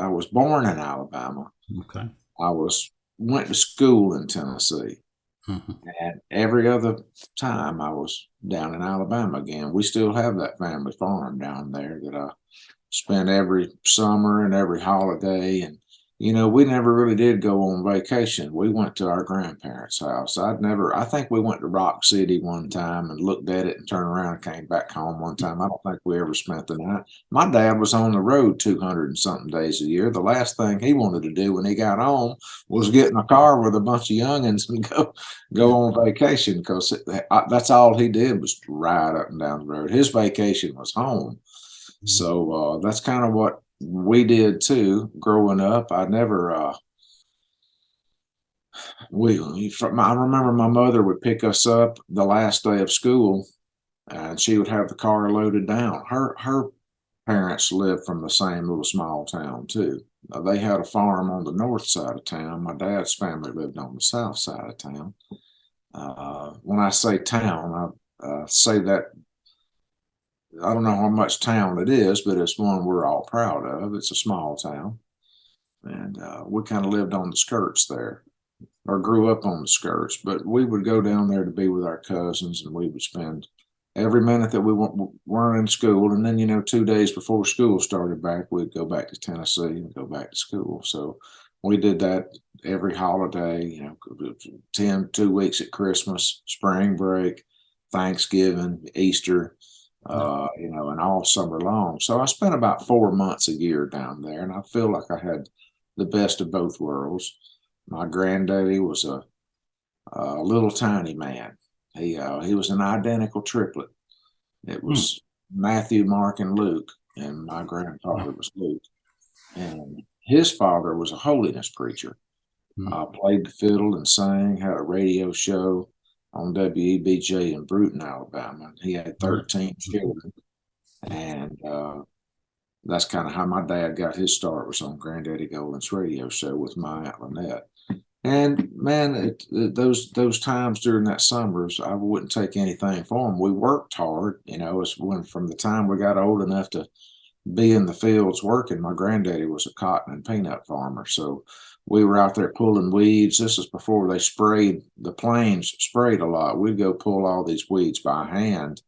was born in Alabama. Okay. I went to school in Tennessee, Mhm. and every other time I was down in Alabama again. We still have that family farm down there that I spent every summer and every holiday. And, we never really did go on vacation. We went to our grandparents' house. I think we went to Rock City one time and looked at it and turned around and came back home one time. I don't think we ever spent the night. My dad was on the road 200 and something days a year. The last thing he wanted to do when he got home was get in a car with a bunch of youngins and go on vacation, because that's all he did was ride up and down the road. His vacation was home. So that's kind of what we did too growing up. I never I remember my mother would pick us up the last day of school, and she would have the car loaded down. Her parents lived from the same little small town too. They had a farm on the north side of town. My dad's family lived on the south side of town. When I say town, I say that I don't know how much town it is, but it's one we're all proud of. It's a small town, and we kind of lived on the skirts there, or grew up on the skirts. But we would go down there to be with our cousins, and we would spend every minute that we weren't in school. And then, 2 days before school started back, we'd go back to Tennessee and go back to school. So we did that every holiday, 2 weeks at Christmas, spring break, Thanksgiving, Easter, Yeah. and all summer long. So I spent about 4 months a year down there, and I feel like I had the best of both worlds. My granddaddy was a little tiny man. He was an identical triplet. It Hmm. was Matthew, Mark, and Luke, and my Wow. grandfather was Luke. And his father was a holiness preacher. Hmm. Played the fiddle and sang, had a radio show on WEBJ in Bruton, Alabama. He had Really? 13 Mhm. children, and that's kind of how my dad got his start, was on Granddaddy Golden's radio show with my Aunt Lynette. And man, those times during that summers, I wouldn't take anything for them. We worked hard, It's when from the time we got old enough to be in the fields working. My granddaddy was a cotton and peanut farmer, so we were out there pulling weeds. This is before they sprayed. The plains sprayed a lot. We'd go pull all these weeds by hand,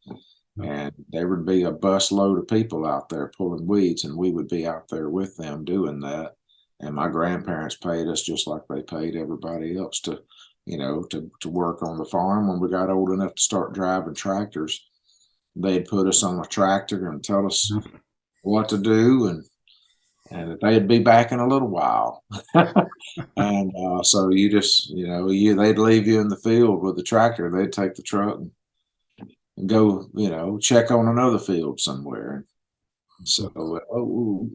Yeah. and there would be a bus load of people out there pulling weeds, and we would be out there with them doing that. And my grandparents paid us just like they paid everybody else to work on the farm. When we got old enough to start driving tractors, they'd put us on a tractor and tell us Yeah. what to do, and that they'd be back in a little while. And so you just, they'd leave you in the field with the tractor. They'd take the truck and go, check on another field somewhere. So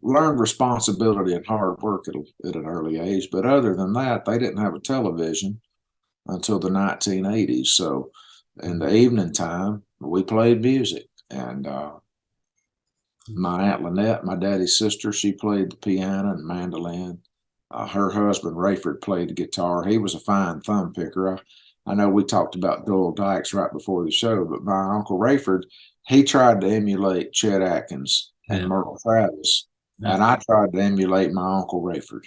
learned responsibility and hard work at an early age. But other than that, they didn't have a television until the 1980s. So in the evening time, we played music. And my Aunt Lynette, my daddy's sister, she played the piano and mandolin. Her husband, Rayford, played the guitar. He was a fine thumb picker. I know we talked about Doyle Dykes right before the show, but my Uncle Rayford, he tried to emulate Chet Atkins and Yeah. Merle Travis, Yeah. and I tried to emulate my Uncle Rayford.